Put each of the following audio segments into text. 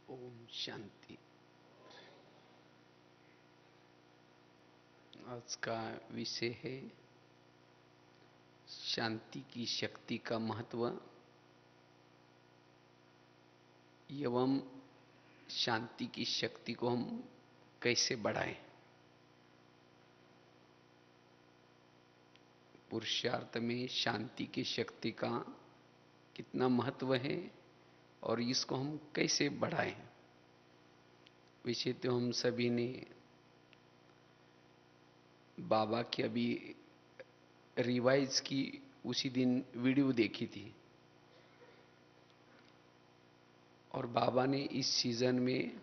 ओम शांति। आज का विषय है शांति की शक्ति का महत्व एवं शांति की शक्ति को हम कैसे बढ़ाएं। पुरुषार्थ में शांति की शक्ति का कितना महत्व है और इसको हम कैसे बढ़ाएं। विषय तो हम सभी ने बाबा की अभी रिवाइज की उसी दिन वीडियो देखी थी और बाबा ने इस सीजन में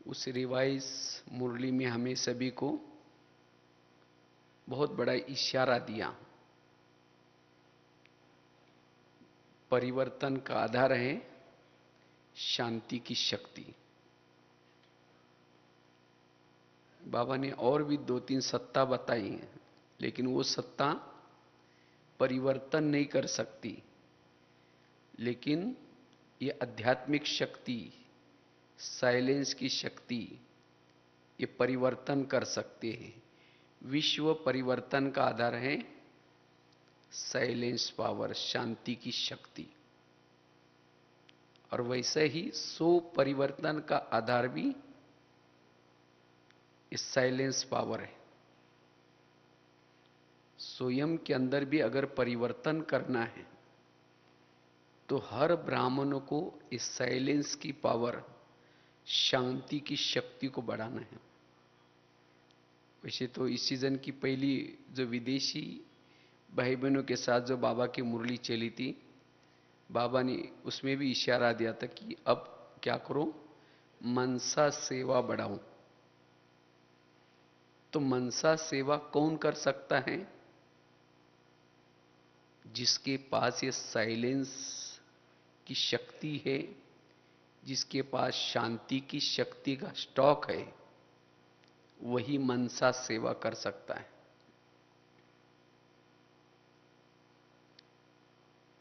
उस रिवाइज मुरली में हमें सभी को बहुत बड़ा इशारा दिया। परिवर्तन का आधार है शांति की शक्ति। बाबा ने और भी 2-3 सत्ता बताई हैं, लेकिन वो सत्ता परिवर्तन नहीं कर सकती, लेकिन ये आध्यात्मिक शक्ति, साइलेंस की शक्ति, ये परिवर्तन कर सकते हैं। विश्व परिवर्तन का आधार है साइलेंस पावर, शांति की शक्ति। और वैसे ही सो परिवर्तन का आधार भी इस साइलेंस पावर है। स्वयं के अंदर भी अगर परिवर्तन करना है तो हर ब्राह्मण को इस साइलेंस की पावर, शांति की शक्ति को बढ़ाना है। वैसे तो इस सीजन की पहली जो विदेशी भाई बहनों के साथ जो बाबा की मुरली चली थी, बाबा ने उसमें भी इशारा दिया था कि अब क्या करो, मनसा सेवा बढ़ाओ। तो मनसा सेवा कौन कर सकता है? जिसके पास ये साइलेंस की शक्ति है, जिसके पास शांति की शक्ति का स्टॉक है, वही मनसा सेवा कर सकता है।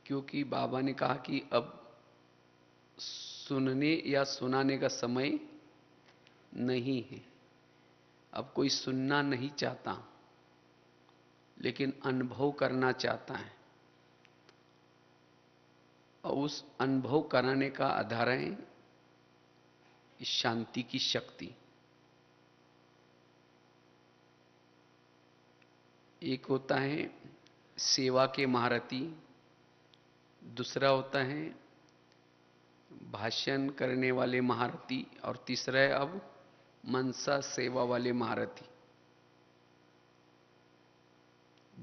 क्योंकि बाबा ने कहा कि अब सुनने या सुनाने का समय नहीं है। अब कोई सुनना नहीं चाहता, लेकिन अनुभव करना चाहता है। और उस अनुभव कराने का आधार है इस शांति की शक्ति। एक होता है सेवा के महारथी, दूसरा होता है भाषण करने वाले महारथी, और तीसरा है अब मनसा सेवा वाले महारथी।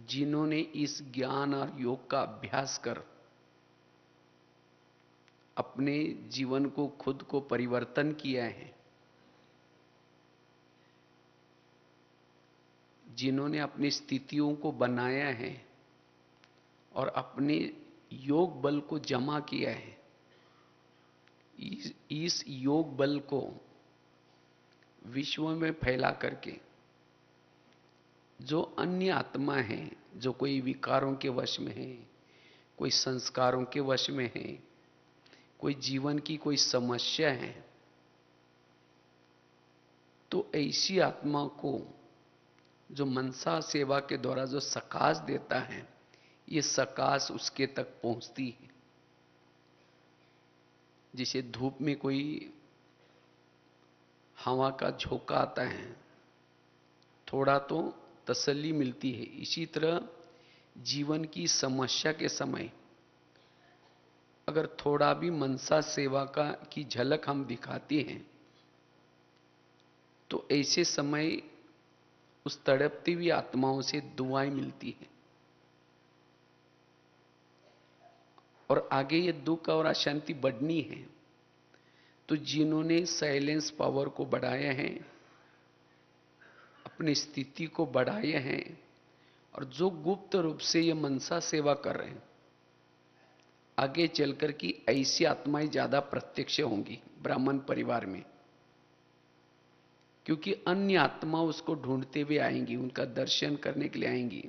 जिन्होंने इस ज्ञान और योग का अभ्यास कर अपने जीवन को, खुद को परिवर्तन किया है, जिन्होंने अपनी स्थितियों को बनाया है और अपने योग बल को जमा किया है, इस योग बल को विश्व में फैला करके जो अन्य आत्मा है, जो कोई विकारों के वश में है, कोई संस्कारों के वश में है, कोई जीवन की कोई समस्या है, तो ऐसी आत्मा को जो मनसा सेवा के द्वारा जो सकाश देता है, ये सकाश उसके तक पहुंचती है। जिसे धूप में कोई हवा का झोंका आता है, थोड़ा तो तसल्ली मिलती है, इसी तरह जीवन की समस्या के समय अगर थोड़ा भी मनसा सेवा का की झलक हम दिखाते हैं, तो ऐसे समय उस तड़पती हुई आत्माओं से दुआएं मिलती हैं और आगे ये दुख और अशांति बढ़नी है। तो जिन्होंने साइलेंस पावर को बढ़ाया है, अपनी स्थिति को बढ़ाया है, और जो गुप्त रूप से ये मनसा सेवा कर रहे हैं, आगे चलकर की ऐसी आत्माएं ज्यादा प्रत्यक्ष होंगी ब्राह्मण परिवार में। क्योंकि अन्य आत्मा उसको ढूंढते हुए आएंगी, उनका दर्शन करने के लिए आएंगी,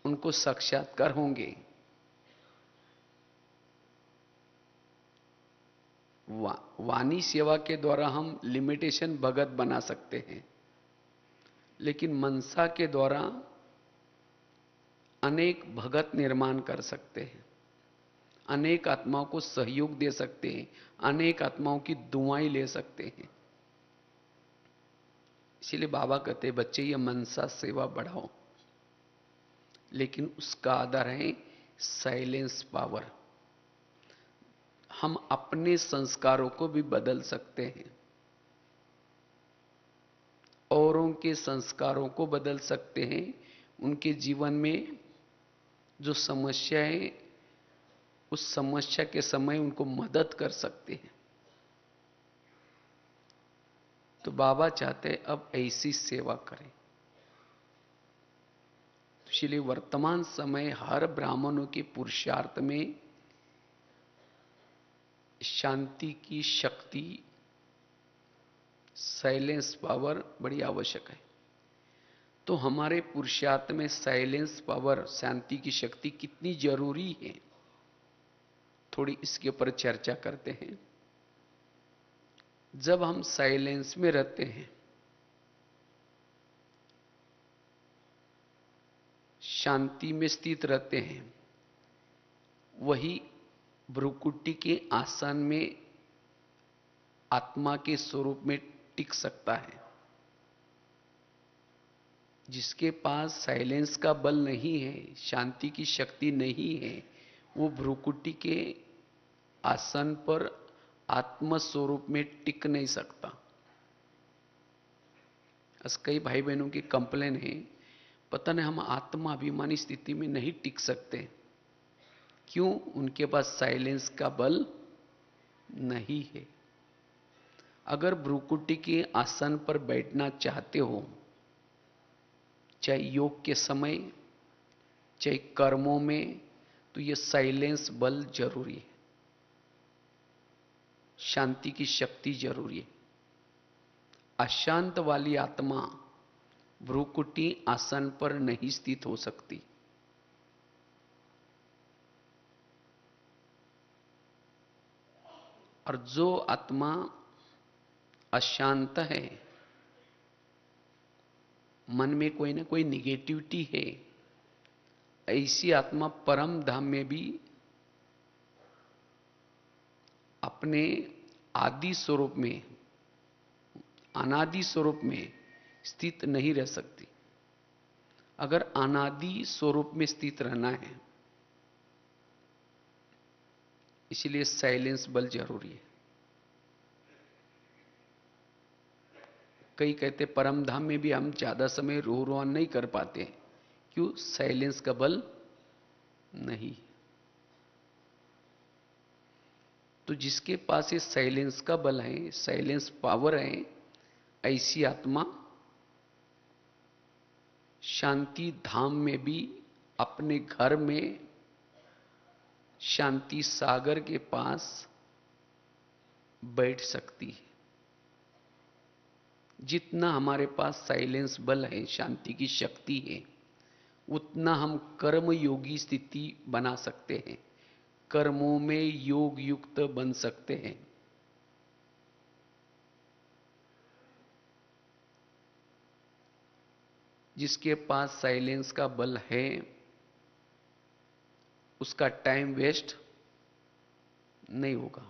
उनको साक्षात्कार होंगे। वाणी सेवा के द्वारा हम लिमिटेशन भगत बना सकते हैं, लेकिन मनसा के द्वारा अनेक भगत निर्माण कर सकते हैं, अनेक आत्माओं को सहयोग दे सकते हैं, अनेक आत्माओं की दुआएं ले सकते हैं। इसीलिए बाबा कहते हैं बच्चे ये मनसा सेवा बढ़ाओ, लेकिन उसका आधार है साइलेंस पावर। हम अपने संस्कारों को भी बदल सकते हैं, औरों के संस्कारों को बदल सकते हैं, उनके जीवन में जो समस्या है उस समस्या के समय उनको मदद कर सकते हैं। तो बाबा चाहते हैं अब ऐसी सेवा करें। इसलिए वर्तमान समय हर ब्राह्मणों के पुरुषार्थ में शांति की शक्ति, साइलेंस पावर बड़ी आवश्यक है। तो हमारे पुरुषार्थ में साइलेंस पावर, शांति की शक्ति कितनी जरूरी है, थोड़ी इसके ऊपर चर्चा करते हैं। जब हम साइलेंस में रहते हैं, शांति में स्थित रहते हैं, वही भ्रुकुटी के आसन में आत्मा के स्वरूप में टिक सकता है। जिसके पास साइलेंस का बल नहीं है, शांति की शक्ति नहीं है, वो भ्रुकुटी के आसन पर आत्म स्वरूप में टिक नहीं सकता। कई भाई बहनों की कंप्लेन है, पता नहीं हम आत्माभिमानी स्थिति में नहीं टिक सकते। क्यों? उनके पास साइलेंस का बल नहीं है। अगर भ्रुकुटी के आसन पर बैठना चाहते हो, चाहे योग के समय, चाहे कर्मों में, तो यह साइलेंस बल जरूरी है, शांति की शक्ति जरूरी है। अशांत वाली आत्मा भ्रुकुटी आसन पर नहीं स्थित हो सकती। और जो आत्मा अशांत है, मन में कोई ना कोई निगेटिविटी है, ऐसी आत्मा परम धाम में भी अपने आदि स्वरूप में, अनादि स्वरूप में स्थित नहीं रह सकती। अगर अनादि स्वरूप में स्थित रहना है, इसलिए साइलेंस बल जरूरी है। कई कहते परम धाम में भी हम ज्यादा समय रोहन नहीं कर पाते। क्यों? साइलेंस का बल नहीं। तो जिसके पास ये साइलेंस का बल है, साइलेंस पावर है, ऐसी आत्मा शांति धाम में भी अपने घर में शांति सागर के पास बैठ सकती है। जितना हमारे पास साइलेंस बल है, शांति की शक्ति है, उतना हम कर्म योगी स्थिति बना सकते हैं, कर्मों में योग युक्त बन सकते हैं। जिसके पास साइलेंस का बल है, उसका टाइम वेस्ट नहीं होगा,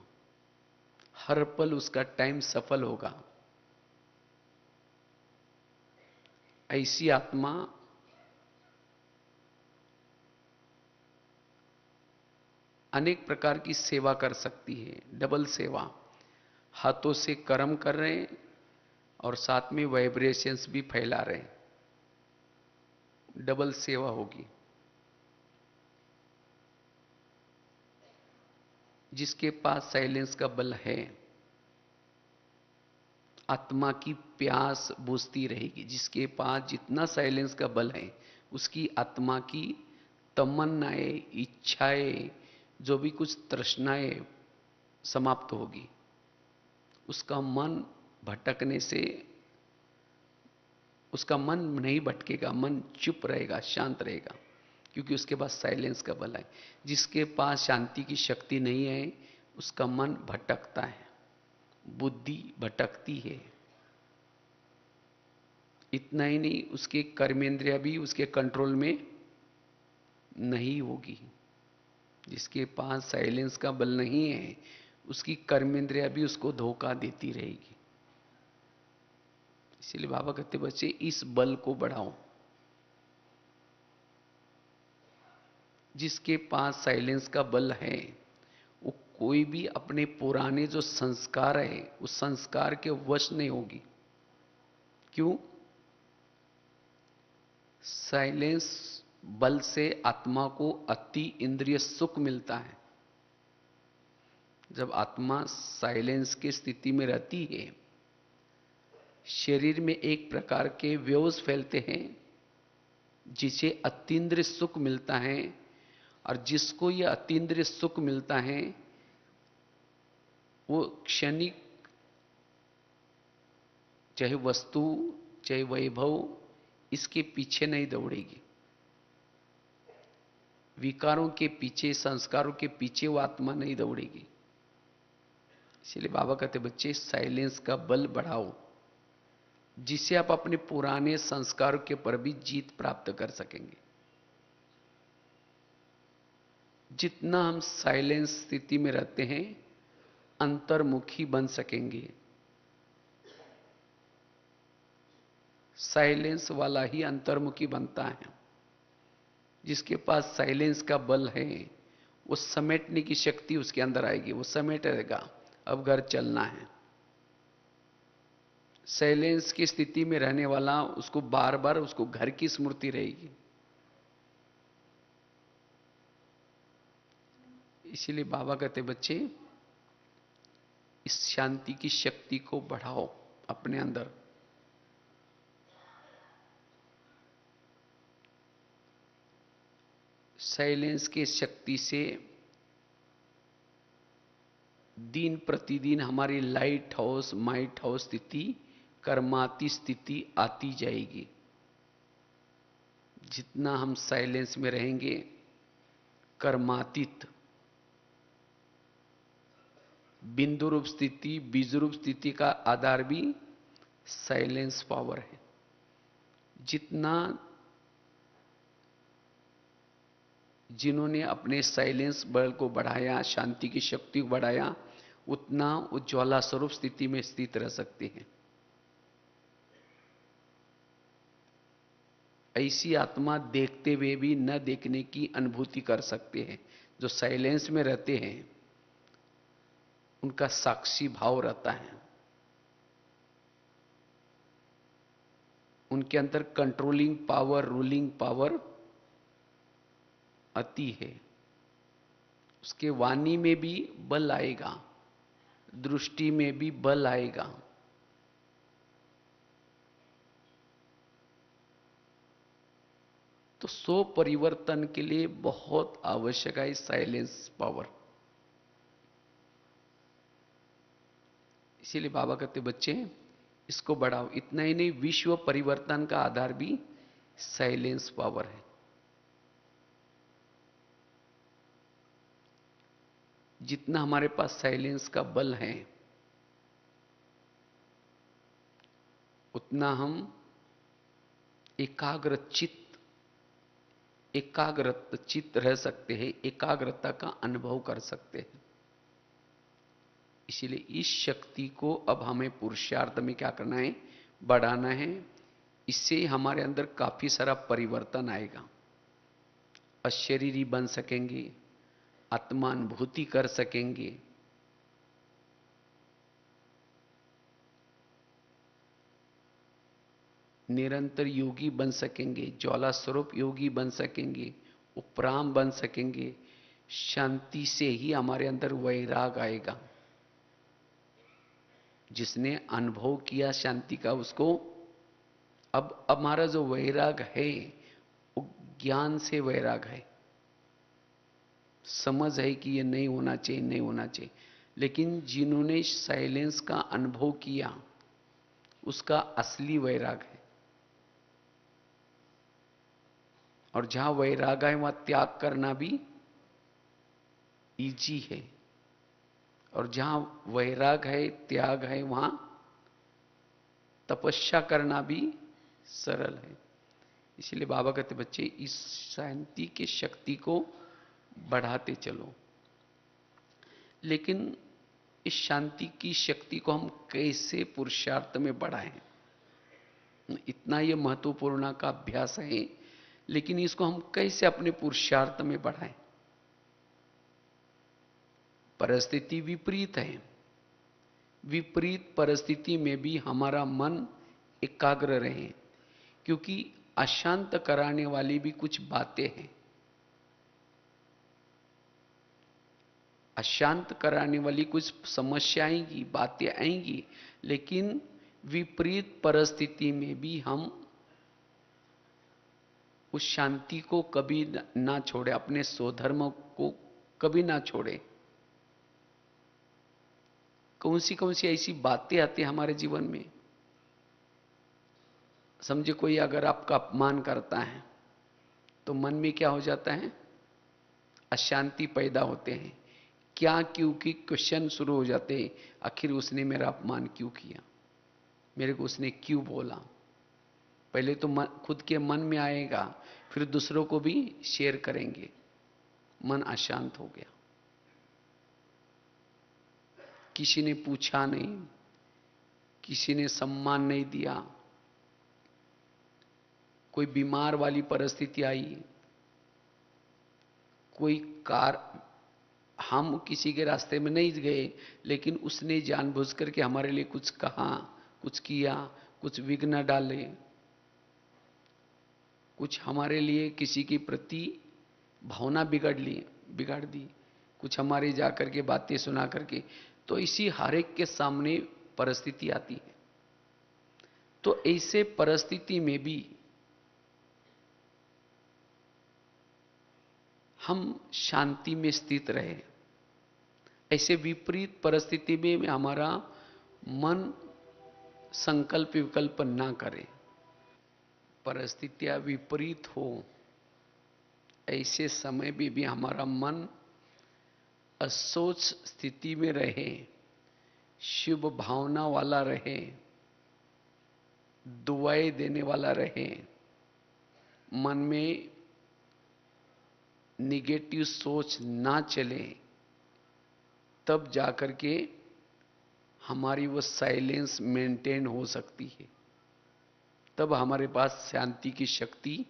हर पल उसका टाइम सफल होगा। ऐसी आत्मा अनेक प्रकार की सेवा कर सकती है, डबल सेवा। हाथों से कर्म कर रहे हैं और साथ में वाइब्रेशंस भी फैला रहे हैं, डबल सेवा होगी। जिसके पास साइलेंस का बल है, आत्मा की प्यास बुझती रहेगी। जिसके पास जितना साइलेंस का बल है, उसकी आत्मा की तमन्नाएं, इच्छाएं, जो भी कुछ तृष्णाएं समाप्त होगी। उसका मन भटकने से, उसका मन नहीं भटकेगा, मन चुप रहेगा, शांत रहेगा, क्योंकि उसके पास साइलेंस का बल है। जिसके पास शांति की शक्ति नहीं है, उसका मन भटकता है। बुद्धि भटकती है। इतना ही नहीं, उसके कर्मेंद्रिया भी उसके कंट्रोल में नहीं होगी। जिसके पास साइलेंस का बल नहीं है, उसकी कर्मेंद्रिया भी उसको धोखा देती रहेगी। इसलिए बाबा कहते बच्चे इस बल को बढ़ाओ। जिसके पास साइलेंस का बल है, वो कोई भी अपने पुराने जो संस्कार है उस संस्कार के वश नहीं होगी। क्यों? साइलेंस बल से आत्मा को अति इंद्रिय सुख मिलता है। जब आत्मा साइलेंस की स्थिति में रहती है, शरीर में एक प्रकार के वेव्स फैलते हैं जिसे अतीन्द्रिय सुख मिलता है। और जिसको यह अतीन्द्रिय सुख मिलता है वो क्षणिक, चाहे वस्तु चाहे वैभव, इसके पीछे नहीं दौड़ेगी। विकारों के पीछे, संस्कारों के पीछे वो आत्मा नहीं दौड़ेगी। इसलिए बाबा कहते बच्चे साइलेंस का बल बढ़ाओ, जिससे आप अपने पुराने संस्कारों के पर भी जीत प्राप्त कर सकेंगे। जितना हम साइलेंस स्थिति में रहते हैं, अंतर्मुखी बन सकेंगे। साइलेंस वाला ही अंतर्मुखी बनता है। जिसके पास साइलेंस का बल है, वो समेटने की शक्ति उसके अंदर आएगी, वो समेटेगा। अब घर चलना है। साइलेंस की स्थिति में रहने वाला, उसको बार बार उसको घर की स्मृति रहेगी। इसीलिए बाबा कहते बच्चे इस शांति की शक्ति को बढ़ाओ अपने अंदर। साइलेंस की शक्ति से दिन प्रतिदिन हमारी लाइट हाउस माइट हाउस स्थिति, कर्माती स्थिति आती जाएगी। जितना हम साइलेंस में रहेंगे, कर्मातीत बिंदु रूप स्थिति, बीज रूप स्थिति का आधार भी साइलेंस पावर है। जितना जिन्होंने अपने साइलेंस बल को बढ़ाया, शांति की शक्ति को बढ़ाया, उतना उज्ज्वला स्वरूप स्थिति में स्थित रह सकते हैं। ऐसी आत्मा देखते हुए भी न देखने की अनुभूति कर सकते हैं। जो साइलेंस में रहते हैं उनका साक्षी भाव रहता है, उनके अंदर कंट्रोलिंग पावर, रूलिंग पावर आती है। उसके वाणी में भी बल आएगा, दृष्टि में भी बल आएगा। तो सो परिवर्तन के लिए बहुत आवश्यक है साइलेंस पावर। इसीलिए बाबा कहते बच्चे इसको बढ़ाओ। इतना ही नहीं, विश्व परिवर्तन का आधार भी साइलेंस पावर है। जितना हमारे पास साइलेंस का बल है, उतना हम एकाग्र चित्त रह सकते हैं, एकाग्रता का अनुभव कर सकते हैं। इसीलिए इस शक्ति को अब हमें पुरुषार्थ में क्या करना है? बढ़ाना है। इससे हमारे अंदर काफी सारा परिवर्तन आएगा। अशरीरी बन सकेंगे, आत्मानुभूति कर सकेंगे, निरंतर योगी बन सकेंगे, ज्वाला स्वरूप योगी बन सकेंगे, उपराम बन सकेंगे। शांति से ही हमारे अंदर वैराग आएगा। जिसने अनुभव किया शांति का, उसको अब हमारा जो वैराग है वो ज्ञान से वैराग है। समझ है कि ये नहीं होना चाहिए, नहीं होना चाहिए। लेकिन जिन्होंने साइलेंस का अनुभव किया, उसका असली वैराग है। और जहां वैराग है वहां त्याग करना भी इजी है। और जहां वैराग है, त्याग है, वहां तपस्या करना भी सरल है। इसलिए बाबा कहते बच्चे इस शांति की शक्ति को बढ़ाते चलो। लेकिन इस शांति की शक्ति को हम कैसे पुरुषार्थ में बढ़ाएं, इतना ये महत्वपूर्ण का अभ्यास है। लेकिन इसको हम कैसे अपने पुरुषार्थ में बढ़ाएं? परिस्थिति विपरीत है। विपरीत परिस्थिति में भी हमारा मन एकाग्र रहे, क्योंकि अशांत कराने वाली भी कुछ बातें हैं। अशांत कराने वाली कुछ समस्या आएंगी, बातें आएंगी, लेकिन विपरीत परिस्थिति में भी हम उस शांति को कभी ना छोड़े, अपने स्वधर्म को कभी ना छोड़े। कौन सी ऐसी बातें आती हैं हमारे जीवन में? समझे कोई अगर आपका अपमान करता है तो मन में क्या हो जाता है? अशांति पैदा होते हैं। क्या क्यों की क्वेश्चन शुरू हो जाते हैं। आखिर उसने मेरा अपमान क्यों किया, मेरे को उसने क्यों बोला? पहले तो खुद के मन में आएगा, फिर दूसरों को भी शेयर करेंगे। मन अशांत हो गया। किसी ने पूछा नहीं, किसी ने सम्मान नहीं दिया, कोई बीमार वाली परिस्थिति आई, कोई कार, हम किसी के रास्ते में नहीं गए, लेकिन उसने जानबूझ करके हमारे लिए कुछ कहा, कुछ किया, कुछ विघ्न डाले, कुछ हमारे लिए किसी के प्रति भावना बिगाड़ दी, कुछ हमारे जाकर के बातें सुना करके। तो इसी हर एक के सामने परिस्थिति आती है। तो ऐसे परिस्थिति में भी हम शांति में स्थित रहे। ऐसे विपरीत परिस्थिति में हमारा मन संकल्प विकल्प ना करे। परिस्थितियां विपरीत हो, ऐसे समय में भी हमारा मन असोच स्थिति में रहे, शुभ भावना वाला रहे, दुआएं देने वाला रहे, मन में निगेटिव सोच ना चले, तब जाकर के हमारी वो साइलेंस मेंटेन हो सकती है। तब हमारे पास शांति की शक्ति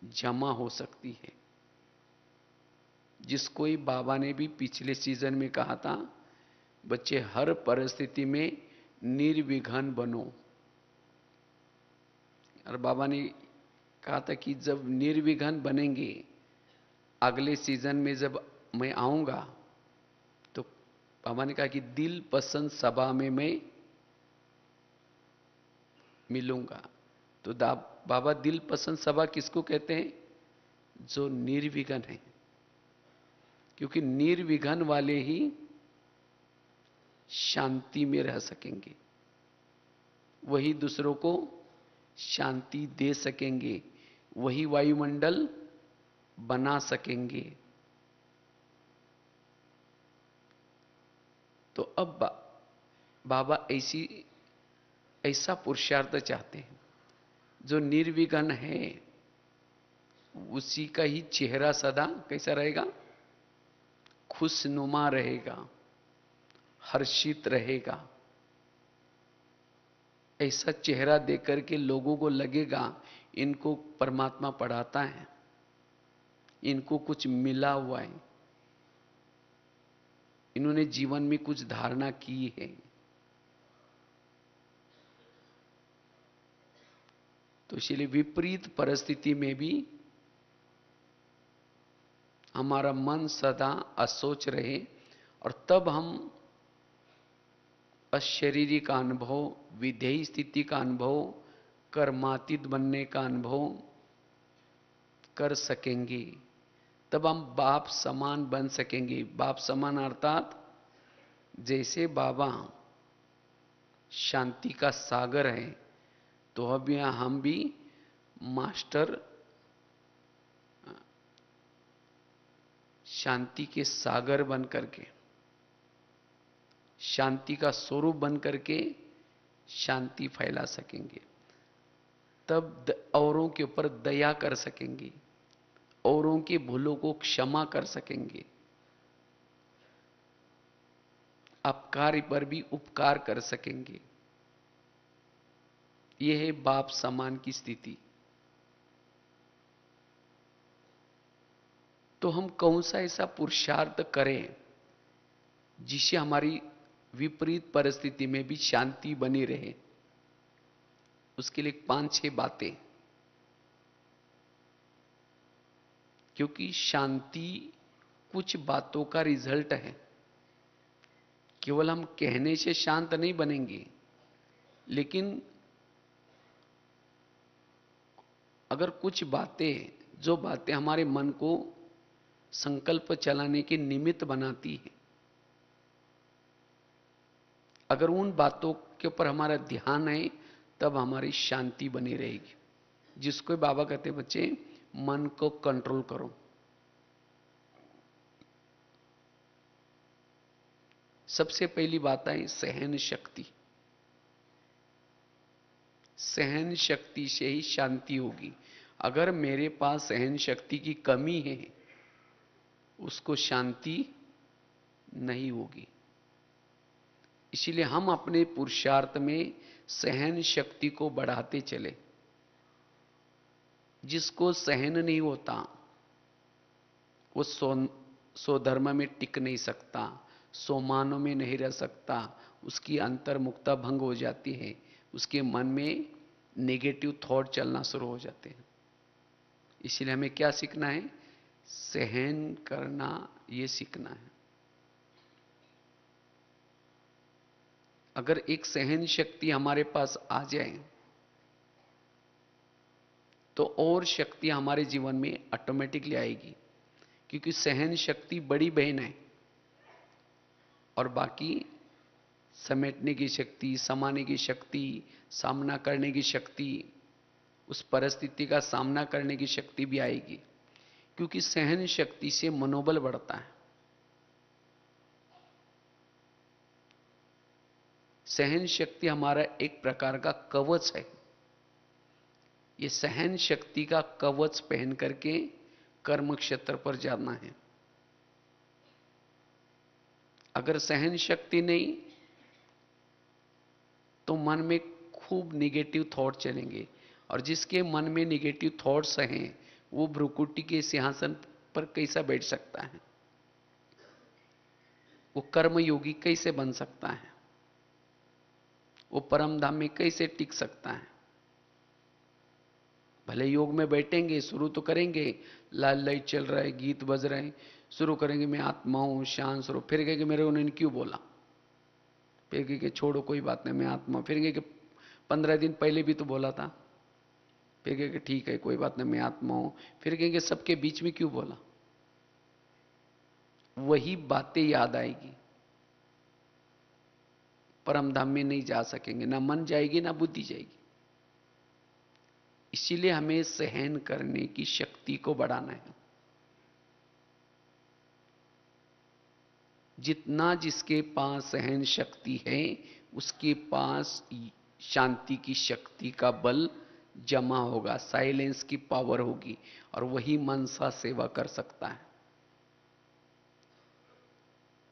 जमा हो सकती है। जिसको ही बाबा ने भी पिछले सीजन में कहा था, बच्चे हर परिस्थिति में निर्विघ्न बनो। और बाबा ने कहा था कि जब निर्विघ्न बनेंगे, अगले सीजन में जब मैं आऊंगा तो बाबा ने कहा कि दिल पसंद सभा में मैं मिलूंगा। तो बाबा दिल पसंद सभा किसको कहते हैं? जो निर्विघ्न है। क्योंकि निर्विघ्न वाले ही शांति में रह सकेंगे, वही दूसरों को शांति दे सकेंगे, वही वायुमंडल बना सकेंगे। तो अब बाबा ऐसा पुरुषार्थ चाहते हैं। जो निर्विघ्न है उसी का ही चेहरा सदा कैसा रहेगा? खुशनुमा रहेगा, हर्षित रहेगा। ऐसा चेहरा देकर के लोगों को लगेगा इनको परमात्मा पढ़ाता है, इनको कुछ मिला हुआ है, इन्होंने जीवन में कुछ धारणा की है। तो इसलिए विपरीत परिस्थिति में भी हमारा मन सदा असोच रहे, और तब हम अशरीरी का अनुभव, विधेयी स्थिति का अनुभव, कर्मातीत बनने का अनुभव कर सकेंगे। तब हम बाप समान बन सकेंगे। बाप समान अर्थात जैसे बाबा शांति का सागर है, तो अब यहां हम भी मास्टर शांति के सागर बन करके शांति का स्वरूप बन करके शांति फैला सकेंगे। तब औरों के ऊपर दया कर सकेंगे, औरों के भूलों को क्षमा कर सकेंगे, अपकार पर भी उपकार कर सकेंगे। यह है बाप समान की स्थिति। तो हम कौन सा ऐसा पुरुषार्थ करें जिससे हमारी विपरीत परिस्थिति में भी शांति बनी रहे? उसके लिए 5-6 बातें, क्योंकि शांति कुछ बातों का रिजल्ट है। केवल हम कहने से शांत नहीं बनेंगे, लेकिन अगर कुछ बातें, जो बातें हमारे मन को संकल्प चलाने के निमित्त बनाती है, अगर उन बातों के ऊपर हमारा ध्यान है, तब हमारी शांति बनी रहेगी। जिसको बाबा कहते बच्चे, मन को कंट्रोल करो। सबसे पहली बात है सहन शक्ति। सहन शक्ति से ही शांति होगी। अगर मेरे पास सहन शक्ति की कमी है, उसको शांति नहीं होगी। इसीलिए हम अपने पुरुषार्थ में सहन शक्ति को बढ़ाते चले। जिसको सहन नहीं होता वो स्वधर्म में टिक नहीं सकता, सोमानों में नहीं रह सकता, उसकी अंतर्मुखता भंग हो जाती है, उसके मन में नेगेटिव थॉट चलना शुरू हो जाते हैं। इसलिए हमें क्या सीखना है? सहन करना, ये सीखना है। अगर एक सहन शक्ति हमारे पास आ जाए तो और शक्ति हमारे जीवन में ऑटोमेटिकली आएगी, क्योंकि सहन शक्ति बड़ी बहन है और बाकी समेटने की शक्ति, समाने की शक्ति, सामना करने की शक्ति, उस परिस्थिति का सामना करने की शक्ति भी आएगी, क्योंकि सहन शक्ति से मनोबल बढ़ता है। सहन शक्ति हमारा एक प्रकार का कवच है। ये सहन शक्ति का कवच पहन करके कर्म क्षेत्र पर जाना है। अगर सहन शक्ति नहीं तो मन में खूब निगेटिव थॉट चलेंगे, और जिसके मन में निगेटिव थॉट्स हैं वो भ्रुकुटी के सिंहासन पर कैसा बैठ सकता है? वो कर्म योगी कैसे बन सकता है? वो परम धाम में कैसे टिक सकता है? भले योग में बैठेंगे, शुरू तो करेंगे, लाल लाइट चल रहा है, गीत बज रहे हैं, शुरू करेंगे मैं आत्मा हूं, शांत स्वरूप, फिर कहेंगे मेरे को उन्होंने क्यों बोला, फिर कहेंगे छोड़ो कोई बात नहीं मैं आत्मा, फिर कहेंगे 15 दिन पहले भी तो बोला था, फिर कहेंगे ठीक है कोई बात नहीं मैं आत्मा हूं, फिर कहेंगे सबके बीच में क्यों बोला। वही बातें याद आएगी, परम धाम में नहीं जा सकेंगे, ना मन जाएगी ना बुद्धि जाएगी। इसीलिए हमें सहन करने की शक्ति को बढ़ाना है। जितना जिसके पास सहन शक्ति है, उसके पास शांति की शक्ति का बल जमा होगा, साइलेंस की पावर होगी, और वही मन सा सेवा कर सकता है।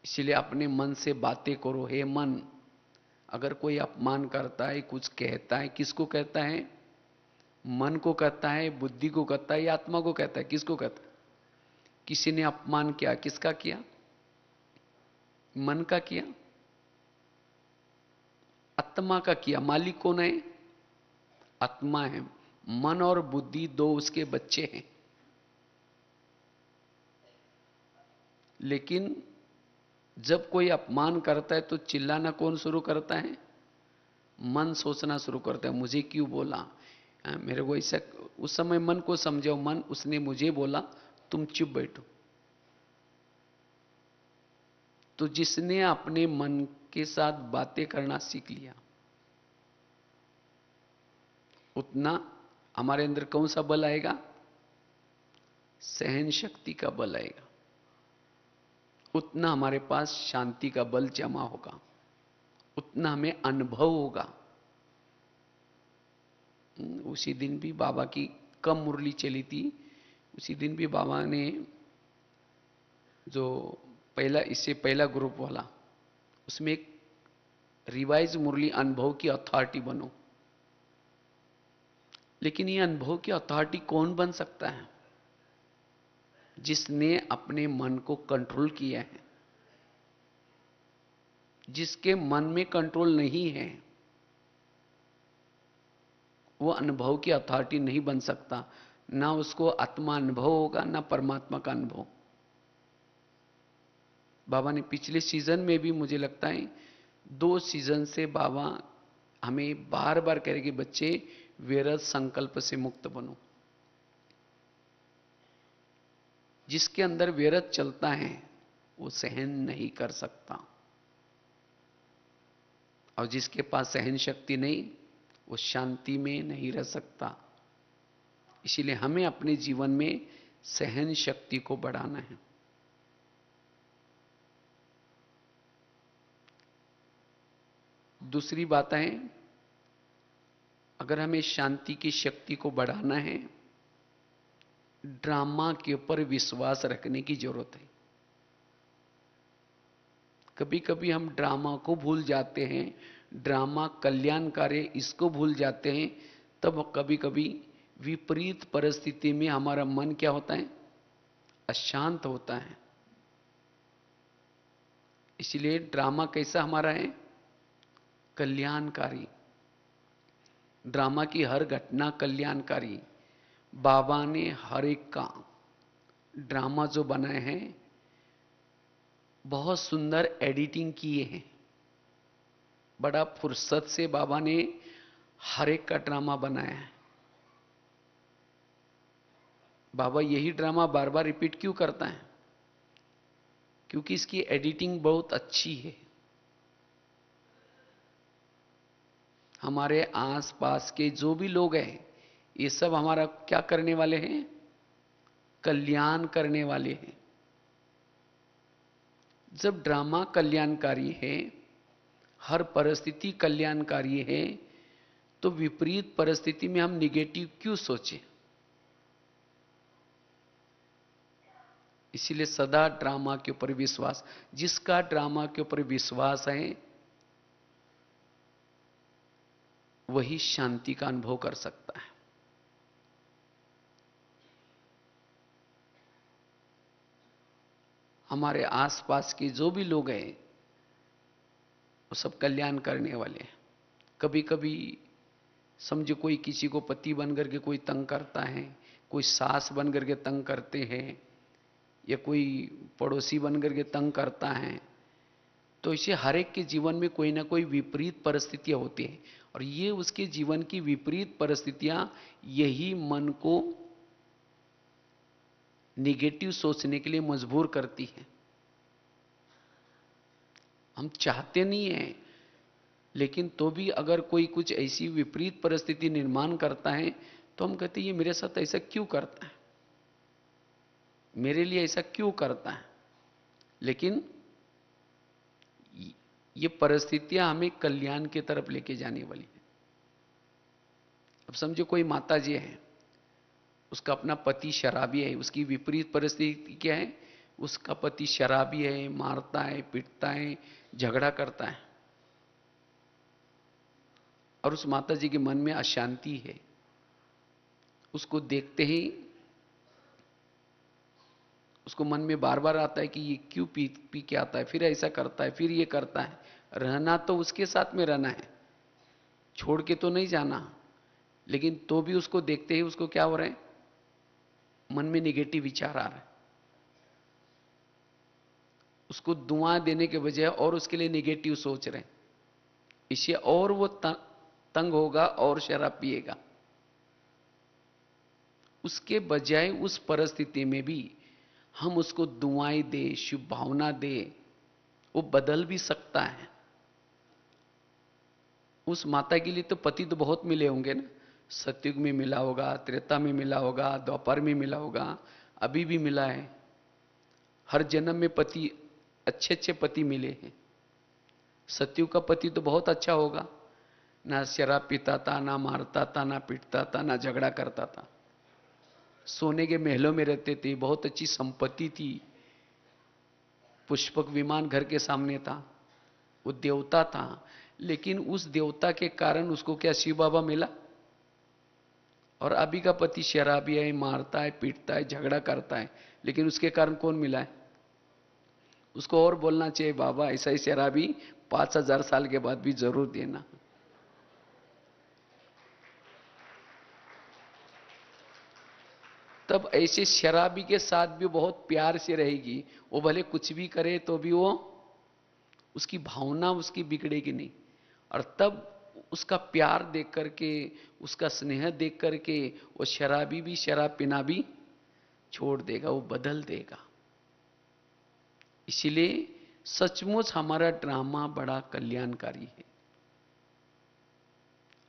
इसलिए अपने मन से बातें करो। हे मन, अगर कोई अपमान करता है, कुछ कहता है, किसको कहता है? मन को कहता है, बुद्धि को कहता है, या आत्मा को कहता है? किसको कहता है? किसी ने अपमान किया, किसका किया? मन का किया, आत्मा का किया। मालिक कौन है? आत्मा है। मन और बुद्धि दो उसके बच्चे हैं। लेकिन जब कोई अपमान करता है तो चिल्लाना कौन शुरू करता है? मन सोचना शुरू करता है, मुझे क्यों बोला, मेरे को ऐसा। उस समय मन को समझाओ, मन उसने मुझे बोला, तुम चुप बैठो। तो जिसने अपने मन के साथ बातें करना सीख लिया, उतना हमारे अंदर कौन सा बल आएगा? सहन शक्ति का बल आएगा। उतना हमारे पास शांति का बल जमा होगा। उतना हमें अनुभव होगा। उसी दिन भी बाबा की कम मुरली चली थी, उसी दिन भी बाबा ने जो पहला, इससे पहला ग्रुप वाला, उसमें एक रिवाइज मुरली अनुभव की अथॉरिटी बनो। लेकिन ये अनुभव की अथॉरिटी कौन बन सकता है? जिसने अपने मन को कंट्रोल किया है। जिसके मन में कंट्रोल नहीं है वो अनुभव की अथॉरिटी नहीं बन सकता। ना उसको आत्मा अनुभव होगा, ना परमात्मा का अनुभव। बाबा ने पिछले सीजन में भी, मुझे लगता है 2 सीजन से बाबा हमें बार बार कह रहे कि बच्चे विरत संकल्प से मुक्त बनो। जिसके अंदर विरत चलता है वो सहन नहीं कर सकता, और जिसके पास सहन शक्ति नहीं वो शांति में नहीं रह सकता। इसीलिए हमें अपने जीवन में सहन शक्ति को बढ़ाना है। दूसरी बात है, अगर हमें शांति की शक्ति को बढ़ाना है, ड्रामा के ऊपर विश्वास रखने की जरूरत है। कभी कभी हम ड्रामा को भूल जाते हैं, ड्रामा कल्याणकारी इसको भूल जाते हैं। तब कभी कभी विपरीत परिस्थिति में हमारा मन क्या होता है? अशांत होता है। इसलिए ड्रामा कैसा हमारा है? कल्याणकारी। ड्रामा की हर घटना कल्याणकारी। बाबा ने हर एक का ड्रामा जो बनाए हैं बहुत सुंदर एडिटिंग किए हैं। बड़ा फुर्सत से बाबा ने हर एक का ड्रामा बनाया है। बाबा यही ड्रामा बार बार रिपीट क्यों करता है? क्योंकि इसकी एडिटिंग बहुत अच्छी है। हमारे आसपास के जो भी लोग हैं ये सब हमारा क्या करने वाले हैं? कल्याण करने वाले हैं। जब ड्रामा कल्याणकारी है, हर परिस्थिति कल्याणकारी है, तो विपरीत परिस्थिति में हम निगेटिव क्यों सोचें? इसीलिए सदा ड्रामा के ऊपर विश्वास। जिसका ड्रामा के ऊपर विश्वास है वही शांति का अनुभव कर सकता है। हमारे आसपास के जो भी लोग हैं वो सब कल्याण करने वाले हैं। कभी कभी समझो कोई किसी को पति बन करके कोई तंग करता है, कोई सास बन करके तंग करते हैं, या कोई पड़ोसी बन करके तंग करता है, तो इसे हर एक के जीवन में कोई ना कोई विपरीत परिस्थितियां होती हैं। और ये उसके जीवन की विपरीत परिस्थितियां यही मन को निगेटिव सोचने के लिए मजबूर करती हैं। हम चाहते नहीं हैं, लेकिन तो भी अगर कोई कुछ ऐसी विपरीत परिस्थिति निर्माण करता है तो हम कहते हैं ये मेरे साथ ऐसा क्यों करता है, मेरे लिए ऐसा क्यों करता है। लेकिन ये परिस्थितियां हमें कल्याण की तरफ लेके जाने वाली है। अब समझो कोई माता जी है, उसका अपना पति शराबी है, उसकी विपरीत परिस्थिति क्या है? उसका पति शराबी है, मारता है, पीटता है, झगड़ा करता है, और उस माता जी के मन में अशांति है। उसको देखते ही उसको मन में बार बार आता है कि ये क्यों पी के आता है, फिर ऐसा करता है, फिर ये करता है। रहना तो उसके साथ में रहना है, छोड़ के तो नहीं जाना, लेकिन तो भी उसको देखते ही उसको क्या हो रहा है? मन में निगेटिव विचार आ रहा है। उसको दुआ देने के बजाय और उसके लिए निगेटिव सोच रहे हैं। इससे और वो तंग होगा और शराब पिएगा। उसके बजाय उस परिस्थिति में भी हम उसको दुआएं दे, शुभ भावना दे, वो बदल भी सकता है। उस माता के लिए तो पति तो बहुत मिले होंगे ना, सतयुग में मिला होगा, त्रेता में मिला होगा, द्वापर में मिला होगा, अभी भी मिला है। हर जन्म में पति, अच्छे अच्छे पति मिले हैं। सतयुग का पति तो बहुत अच्छा होगा, ना शराब पीता था, ना मारता था, ना पीटता था, ना झगड़ा करता था, सोने के महलों में रहते थे, बहुत अच्छी संपत्ति थी, पुष्पक विमान घर के सामने था, वो देवता था। लेकिन उस देवता के कारण उसको क्या शिव बाबा मिला? और अभी का पति शराबी है, मारता है, पीटता है, झगड़ा करता है, लेकिन उसके कारण कौन मिला है? उसको और बोलना चाहिए, बाबा ऐसा ही शराबी 5,000 साल के बाद भी जरूर देना। तब ऐसे शराबी के साथ भी बहुत प्यार से रहेगी, वो भले कुछ भी करे तो भी वो, उसकी भावना उसकी बिगड़ेगी नहीं। और तब उसका प्यार देख करके, उसका स्नेह देख करके वो शराबी भी शराब पीना भी छोड़ देगा, वो बदल देगा। इसीलिए सचमुच हमारा ड्रामा बड़ा कल्याणकारी है।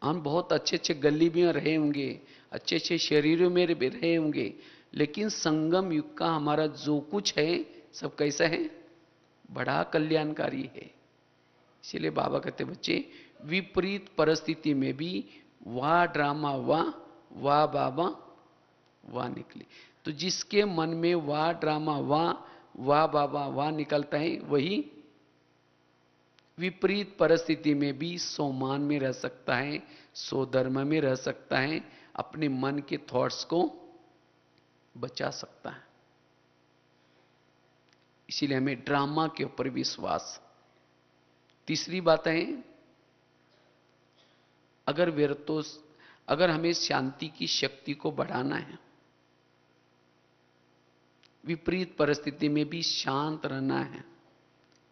हम बहुत अच्छे अच्छे गली में रहे होंगे, अच्छे अच्छे शरीरों में भी रहे होंगे, लेकिन संगम युग का हमारा जो कुछ है सब कैसा है? बड़ा कल्याणकारी है। इसलिए बाबा कहते बच्चे, विपरीत परिस्थिति में भी वाह ड्रामा वाह, वाह बाबा वाह निकले। तो जिसके मन में वाह ड्रामा वाह, वाह बाबा वाह निकलता है, वही विपरीत परिस्थिति में भी सोमान में रह सकता है, स्वधर्म में रह सकता है, अपने मन के थॉट्स को बचा सकता है। इसीलिए हमें ड्रामा के ऊपर विश्वास। तीसरी बात है, अगर हमें शांति की शक्ति को बढ़ाना है, विपरीत परिस्थिति में भी शांत रहना है,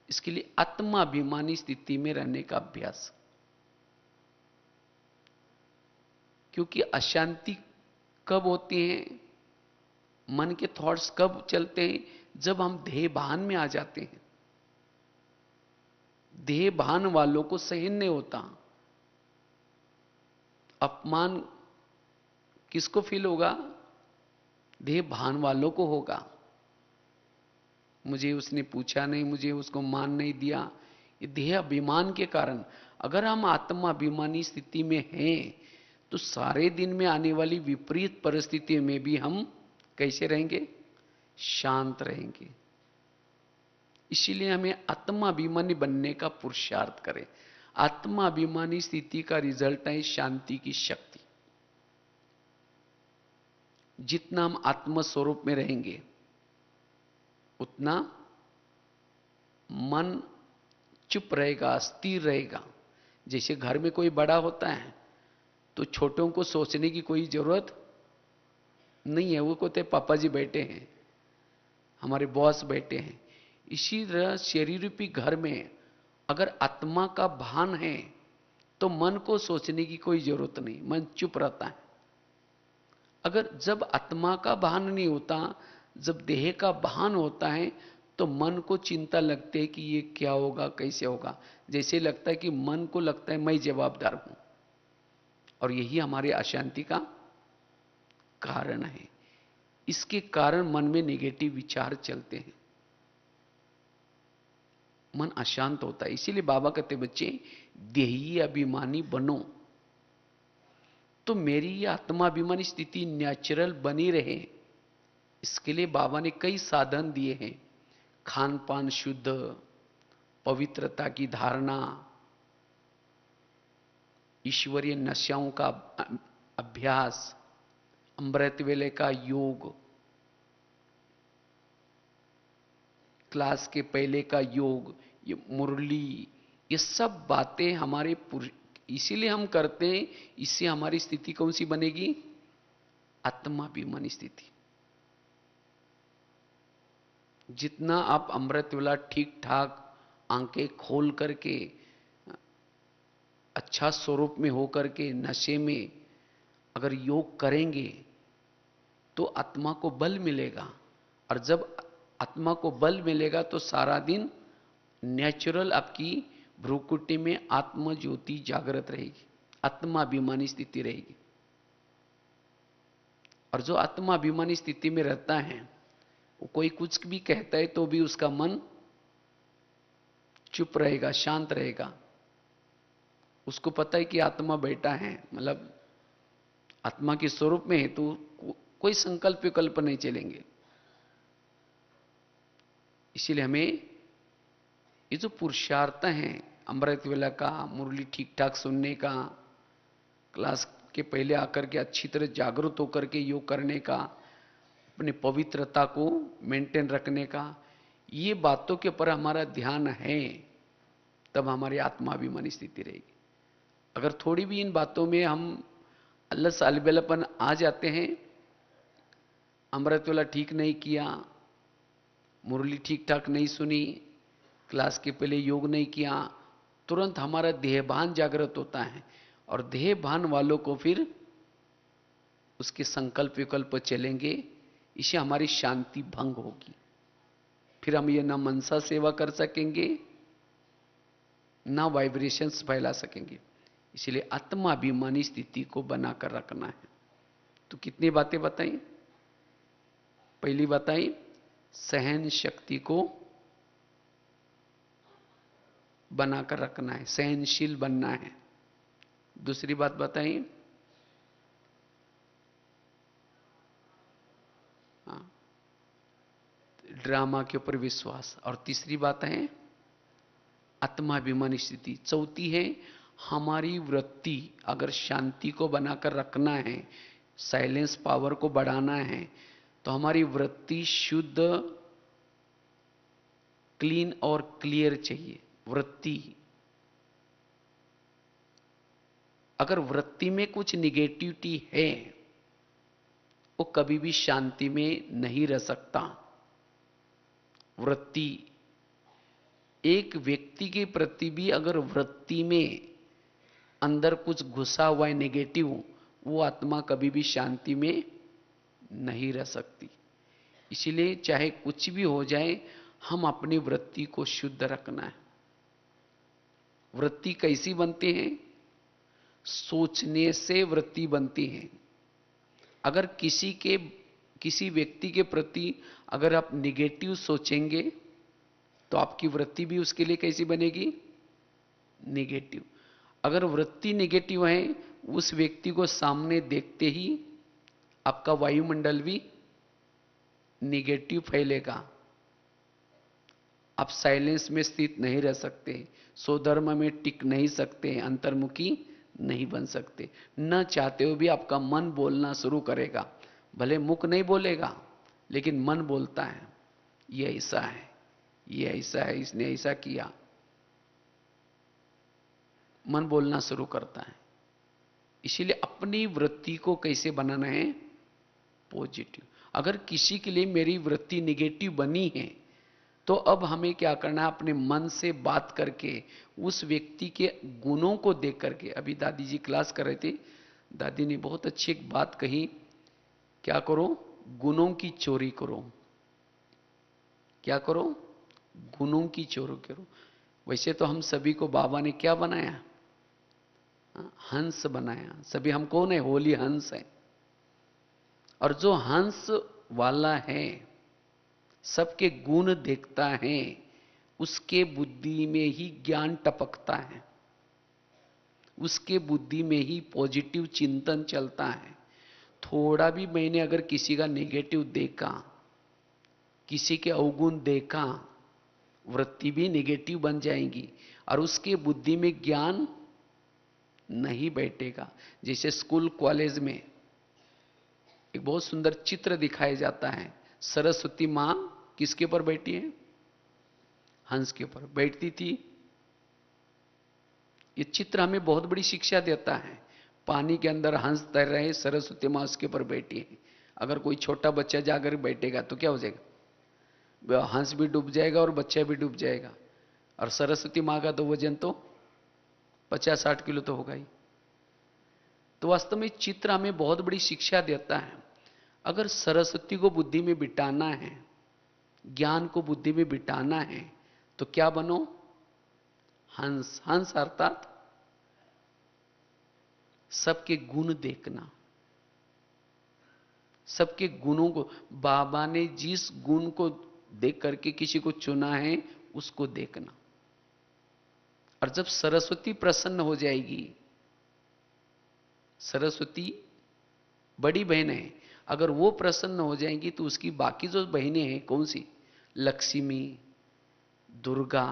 इसके लिए आत्माभिमानी स्थिति में रहने का अभ्यास। क्योंकि अशांति कब होती है, मन के थॉट्स कब चलते हैं? जब हम देह भान में आ जाते हैं। देह भान वालों को सहन नहीं होता। अपमान किसको फील होगा? देह भान वालों को होगा। मुझे उसने पूछा नहीं, मुझे उसको मान नहीं दिया, ये देह अभिमान के कारण। अगर हम आत्माभिमानी स्थिति में हैं तो सारे दिन में आने वाली विपरीत परिस्थिति में भी हम कैसे रहेंगे? शांत रहेंगे। इसीलिए हमें आत्माभिमानी बनने का पुरुषार्थ करें। आत्माभिमानी स्थिति का रिजल्ट है शांति की शक्ति। जितना हम आत्म स्वरूप में रहेंगे उतना मन चुप रहेगा, स्थिर रहेगा। जैसे घर में कोई बड़ा होता है तो छोटों को सोचने की कोई जरूरत नहीं है, वो कहते पापा जी बैठे हैं, हमारे बॉस बैठे हैं। इसी तरह शरीर रूपी घर में अगर आत्मा का भान है तो मन को सोचने की कोई जरूरत नहीं, मन चुप रहता है। अगर जब आत्मा का भान नहीं होता, जब देह का भान होता है, तो मन को चिंता लगती है कि ये क्या होगा, कैसे होगा। जैसे लगता है कि मन को लगता है मैं जवाबदार हूं, और यही हमारी अशांति का कारण है। इसके कारण मन में नेगेटिव विचार चलते हैं, मन अशांत होता है। इसीलिए बाबा कहते बच्चे, देही अभिमानी बनो। तो मेरी ये आत्माभिमानी स्थिति नेचुरल बनी रहे, इसके लिए बाबा ने कई साधन दिए हैं। खान पान शुद्ध, पवित्रता की धारणा, ईश्वरीय नशाओं का अभ्यास, अमृत वेले का योग, क्लास के पहले का योग, ये मुरली, ये सब बातें हमारे इसीलिए हम करते हैं। इससे हमारी स्थिति कौन सी बनेगी? आत्माभिमानी स्थिति। जितना आप अमृत वेला ठीक ठाक आंखें खोल करके, अच्छा स्वरूप में होकर के, नशे में अगर योग करेंगे तो आत्मा को बल मिलेगा। और जब आत्मा को बल मिलेगा तो सारा दिन नेचुरल आपकी भ्रूकुटी में आत्म ज्योति जागृत रहेगी, आत्माभिमानी स्थिति रहेगी। और जो आत्माभिमानी स्थिति में रहता है, वो कोई कुछ भी कहता है तो भी उसका मन चुप रहेगा, शांत रहेगा। उसको पता है कि आत्मा बैठा है, मतलब आत्मा के स्वरूप में है, तो कोई संकल्प विकल्प नहीं चलेंगे। इसीलिए हमें ये जो पुरुषार्थ हैं, अमृत वेला का, मुरली ठीक ठाक सुनने का, क्लास के पहले आकर के अच्छी तरह जागरूक होकर के योग करने का, अपनी पवित्रता को मेंटेन रखने का, ये बातों के ऊपर हमारा ध्यान है, तब हमारी आत्माभिमानी स्थिति रहेगी। अगर थोड़ी भी इन बातों में हम अल्लस अलबेलापन आ जाते हैं, अमृत वेला ठीक नहीं किया, मुरली ठीक ठाक नहीं सुनी, क्लास के पहले योग नहीं किया, तुरंत हमारा देहभान जागृत होता है, और देहभान वालों को फिर उसके संकल्प विकल्प चलेंगे, इससे हमारी शांति भंग होगी। फिर हम ये ना मनसा सेवा कर सकेंगे, ना वाइब्रेशंस फैला सकेंगे। इसलिए आत्माभिमानी स्थिति को बनाकर रखना है। तो कितनी बातें बताई? पहली बताई, सहन शक्ति को बनाकर रखना है, सहनशील बनना है। दूसरी बात बताई, हाँ, ड्रामा के ऊपर विश्वास। और तीसरी बात है आत्माभिमानी स्थिति। चौथी है, हमारी वृत्ति अगर शांति को बनाकर रखना है, साइलेंस पावर को बढ़ाना है, तो हमारी वृत्ति शुद्ध, क्लीन और क्लियर चाहिए। वृत्ति, अगर वृत्ति में कुछ निगेटिविटी है, वो कभी भी शांति में नहीं रह सकता। वृत्ति, एक व्यक्ति के प्रति भी अगर वृत्ति में अंदर कुछ घुसा हुआ है नेगेटिव, वो आत्मा कभी भी शांति में नहीं रह सकती। इसीलिए चाहे कुछ भी हो जाए, हम अपनी वृत्ति को शुद्ध रखना है। वृत्ति कैसी बनती है? सोचने से वृत्ति बनती है। अगर किसी व्यक्ति के प्रति अगर आप निगेटिव सोचेंगे, तो आपकी वृत्ति भी उसके लिए कैसी बनेगी? निगेटिव। अगर वृत्ति निगेटिव है, उस व्यक्ति को सामने देखते ही आपका वायुमंडल भी निगेटिव फैलेगा। आप साइलेंस में स्थित नहीं रह सकते, स्वधर्म में टिक नहीं सकते, अंतर्मुखी नहीं बन सकते। न चाहते हुए भी आपका मन बोलना शुरू करेगा। भले मुख नहीं बोलेगा, लेकिन मन बोलता है, ये ऐसा है, ये ऐसा है, इसने ऐसा किया। मन बोलना शुरू करता है। इसीलिए अपनी वृत्ति को कैसे बनाना है? पॉजिटिव। अगर किसी के लिए मेरी वृत्ति निगेटिव बनी है, तो अब हमें क्या करना है? अपने मन से बात करके उस व्यक्ति के गुणों को देख करके। अभी दादी जी क्लास कर रहे थे, दादी ने बहुत अच्छी एक बात कही, क्या करो? गुणों की चोरी करो। क्या करो? गुणों की चोरी करो। वैसे तो हम सभी को बाबा ने क्या बनाया? हंस बनाया। सभी हम कौन है? होली हंस है। और जो हंस वाला है, सबके गुण देखता है, उसके बुद्धि में ही ज्ञान टपकता है, उसके बुद्धि में ही पॉजिटिव चिंतन चलता है। थोड़ा भी मैंने अगर किसी का नेगेटिव देखा, किसी के अवगुण देखा, वृत्ति भी नेगेटिव बन जाएगी और उसके बुद्धि में ज्ञान नहीं बैठेगा। जैसे स्कूल कॉलेज में एक बहुत सुंदर चित्र दिखाया जाता है, सरस्वती मां किसके ऊपर बैठी है? हंस के ऊपर बैठती थी। ये चित्र हमें बहुत बड़ी शिक्षा देता है। पानी के अंदर हंस तैर रहे, सरस्वती मां उसके ऊपर बैठी है। अगर कोई छोटा बच्चा जाकर बैठेगा तो क्या हो जाएगा? हंस भी डूब जाएगा और बच्चा भी डूब जाएगा। और सरस्वती मां का तो वजन तो 50-60 किलो तो होगा ही। तो वास्तव में चित्र हमें बहुत बड़ी शिक्षा देता है। अगर सरस्वती को बुद्धि में बिठाना है, ज्ञान को बुद्धि में बिठाना है, तो क्या बनो? हंस। हंस अर्थात सबके गुण देखना, सबके गुणों को। बाबा ने जिस गुण को देख करके किसी को चुना है, उसको देखना। और जब सरस्वती प्रसन्न हो जाएगी, सरस्वती बड़ी बहन है, अगर वो प्रसन्न हो जाएंगी तो उसकी बाकी जो बहनें हैं कौन सी, लक्ष्मी, दुर्गा,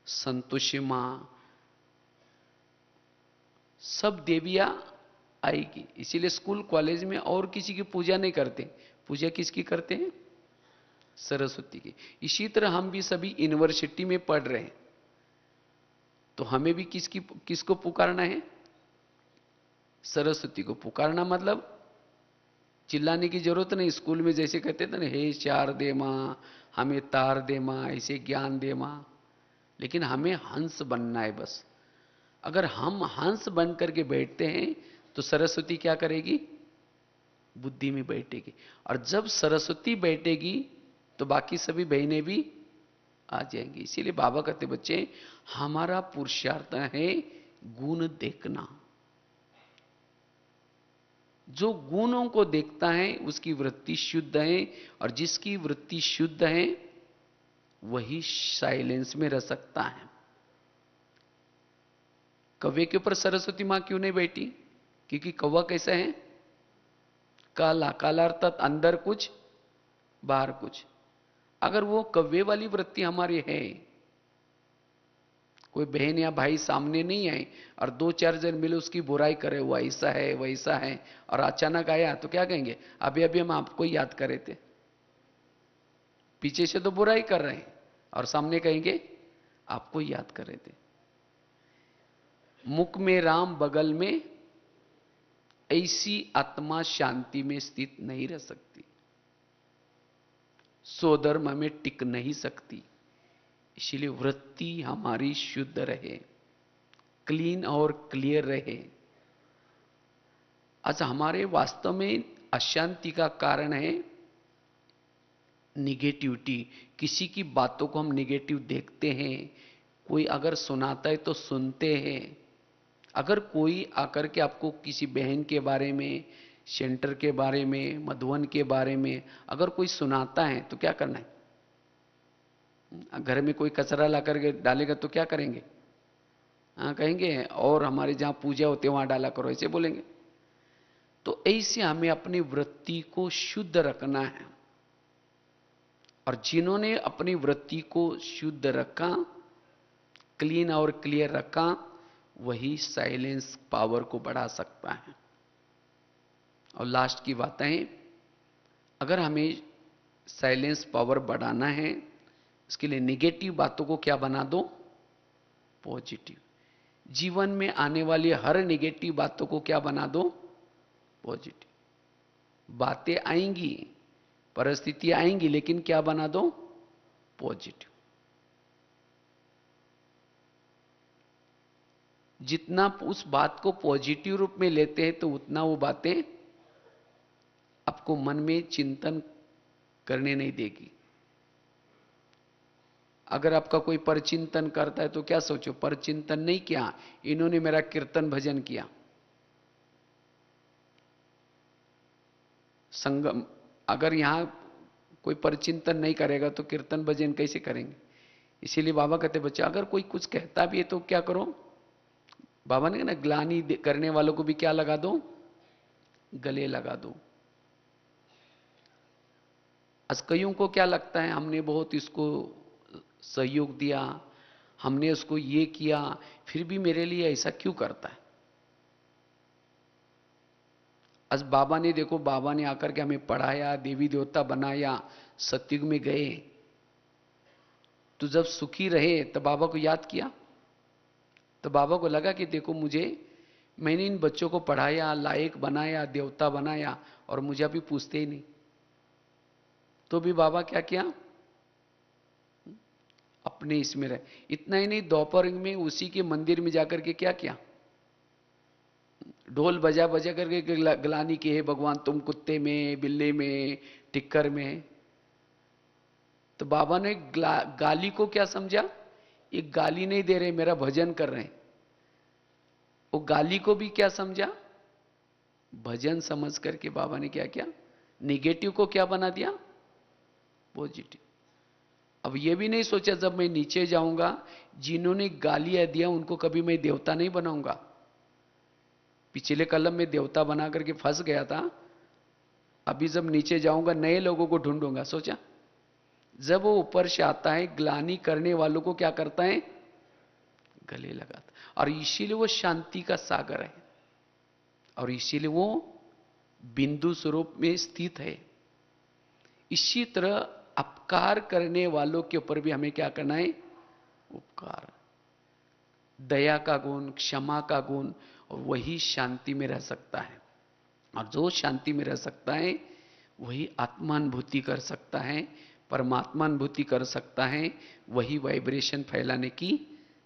संतोषी मां, सब देवियां आएगी। इसीलिए स्कूल कॉलेज में और किसी की पूजा नहीं करते, पूजा किसकी करते हैं, सरस्वती की। इसी तरह हम भी सभी यूनिवर्सिटी में पढ़ रहे हैं, तो हमें भी किसको पुकारना है, सरस्वती को पुकारना। मतलब चिल्लाने की जरूरत नहीं। स्कूल में जैसे कहते थे ना, हे चार दे मां, हमें तार दे मां, ऐसे ज्ञान दे मां, लेकिन हमें हंस बनना है बस। अगर हम हंस बन करके बैठते हैं तो सरस्वती क्या करेगी, बुद्धि में बैठेगी। और जब सरस्वती बैठेगी तो बाकी सभी बहनें भी आ जाएंगी। इसीलिए बाबा कहते, बच्चे हमारा पुरुषार्थ है गुण देखना। जो गुणों को देखता है उसकी वृत्ति शुद्ध है, और जिसकी वृत्ति शुद्ध है वही साइलेंस में रह सकता है। कौवे के ऊपर सरस्वती मां क्यों नहीं बैठी, क्योंकि कौवा कैसा है, काला। काला अर्थात अंदर कुछ बाहर कुछ। अगर वो कौवे वाली वृत्ति हमारी है, कोई बहन या भाई सामने नहीं आए और दो चार जन मिले उसकी बुराई करे, वो ऐसा है वैसा है, और अचानक आया तो क्या कहेंगे, अभी अभी हम आपको याद करे थे। पीछे से तो बुराई कर रहे हैं और सामने कहेंगे आपको याद कर रहे थे। मुख में राम बगल में, ऐसी आत्मा शांति में स्थित नहीं रह सकती, स्वधर्म में टिक नहीं सकती। इसलिए वृत्ति हमारी शुद्ध रहे, क्लीन और क्लियर रहे। आज हमारे वास्तव में अशांति का कारण है निगेटिविटी। किसी की बातों को हम निगेटिव देखते हैं, कोई अगर सुनाता है तो सुनते हैं। अगर कोई आकर के आपको किसी बहन के बारे में, सेंटर के बारे में, मधुबन के बारे में अगर कोई सुनाता है तो क्या करना है, घर में कोई कचरा ला करके डालेगा तो क्या करेंगे, हाँ कहेंगे और हमारे जहां पूजा होती है वहां डाला करो, ऐसे बोलेंगे। तो ऐसे हमें अपनी वृत्ति को शुद्ध रखना है, और जिन्होंने अपनी वृत्ति को शुद्ध रखा, क्लीन और क्लियर रखा, वही साइलेंस पावर को बढ़ा सकता है। और लास्ट की बात है, अगर हमें साइलेंस पावर बढ़ाना है, इसके लिए निगेटिव बातों को क्या बना दो, पॉजिटिव। जीवन में आने वाली हर निगेटिव बातों को क्या बना दो, पॉजिटिव। बातें आएंगी, परिस्थितियां आएंगी, लेकिन क्या बना दो, पॉजिटिव। जितना उस बात को पॉजिटिव रूप में लेते हैं तो उतना वो बातें आपको मन में चिंतन करने नहीं देगी। अगर आपका कोई परचिंतन करता है तो क्या सोचो, परचिंतन नहीं किया, इन्होंने मेरा कीर्तन भजन किया। संगम, अगर यहां कोई परचिंतन नहीं करेगा तो कीर्तन भजन कैसे करेंगे। इसीलिए बाबा कहते बच्चा, अगर कोई कुछ कहता भी है तो क्या करो, बाबा ने ना ग्लानि करने वालों को भी क्या लगा दो, गले लगा दो। आज कईयों को क्या लगता है, हमने बहुत इसको सहयोग दिया, हमने उसको ये किया, फिर भी मेरे लिए ऐसा क्यों करता है। आज बाबा ने देखो, बाबा ने आकर के हमें पढ़ाया, देवी देवता बनाया, सतयुग में गए, तो जब सुखी रहे तो बाबा को याद किया। तो बाबा को लगा कि देखो मैंने इन बच्चों को पढ़ाया, लायक बनाया, देवता बनाया, और मुझे अभी पूछते ही नहीं। तो भी बाबा क्या किया, अपने इसमें रहे। इतना ही नहीं, दोपहर में उसी के मंदिर में जाकर के क्या किया, ढोल बजा बजा करके ग्लानि की है भगवान, तुम कुत्ते में, बिल्ली में, टिक्कर में। तो बाबा ने गाली को क्या समझा, ये गाली नहीं दे रहे, मेरा भजन कर रहे हैं। वो गाली को भी क्या समझा, भजन समझ करके बाबा ने क्या किया, निगेटिव को क्या बना दिया, पॉजिटिव। अब ये भी नहीं सोचा जब मैं नीचे जाऊंगा, जिन्होंने गालियां दिया उनको कभी मैं देवता नहीं बनाऊंगा। पिछले कलम में देवता बना करके फंस गया था। अभी जब नीचे जाऊंगा नए लोगों को ढूंढूंगा। सोचा, जब वो ऊपर से आता है ग्लानि करने वालों को क्या करता है, गले लगाता। और इसीलिए वो शांति का सागर है, और इसीलिए वो बिंदु स्वरूप में स्थित है। इसी तरह अपकार करने वालों के ऊपर भी हमें क्या करना है, उपकार, दया का गुण, क्षमा का गुण, और वही शांति में रह सकता है। और जो शांति में रह सकता है वही आत्मानुभूति कर सकता है, परमात्मानुभूति कर सकता है, वही वाइब्रेशन फैलाने की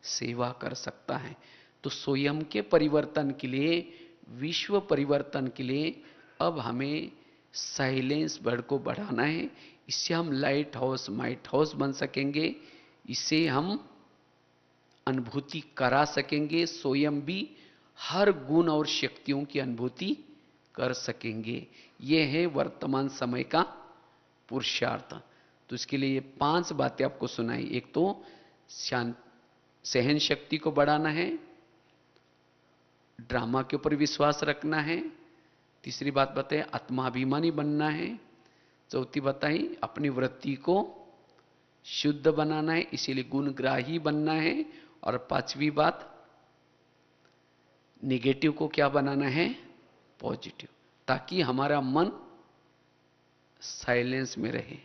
सेवा कर सकता है। तो स्वयं के परिवर्तन के लिए, विश्व परिवर्तन के लिए अब हमें साइलेंस बर्ड को बढ़ाना है। इससे हम लाइट हाउस, माइट हाउस बन सकेंगे। इससे हम अनुभूति करा सकेंगे, स्वयं भी हर गुण और शक्तियों की अनुभूति कर सकेंगे। यह है वर्तमान समय का पुरुषार्थ। तो इसके लिए ये 5 बातें आपको सुनाई। एक तो शांत सहन शक्ति को बढ़ाना है, ड्रामा के ऊपर विश्वास रखना है, तीसरी बात बताए आत्माभिमानी बनना है, चौथी बताई अपनी वृत्ति को शुद्ध बनाना है, इसीलिए गुणग्राही बनना है, और 5वीं बात निगेटिव को क्या बनाना है, पॉजिटिव, ताकि हमारा मन साइलेंस में रहे,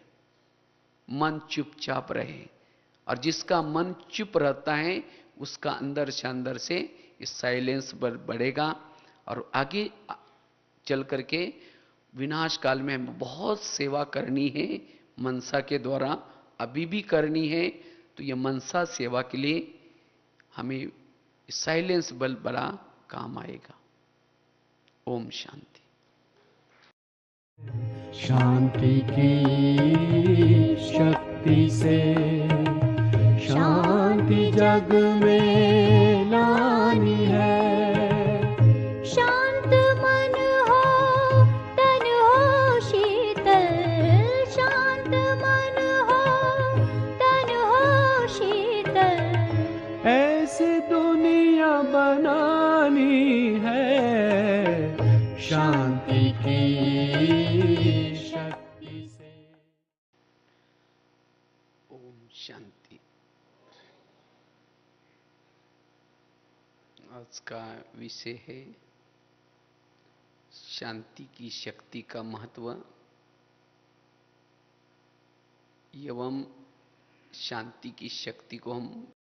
मन चुपचाप रहे। और जिसका मन चुप रहता है उसका अंदर से इस साइलेंस बढ़ेगा, और आगे चल करके विनाश काल में हमें बहुत सेवा करनी है मनसा के द्वारा, अभी भी करनी है। तो ये मनसा सेवा के लिए हमें साइलेंस बल बड़ा काम आएगा। ओम शांति। शांति की शक्ति से शांति जग में लानी है। शांत मन हो तन हो शीतल, शांत मन हो तन हो शीतल, ऐसी दुनिया बनानी है शांति की शक्ति से। ओम शांति। आज का विषय है शांति की शक्ति का महत्व एवं शांति की शक्ति को हम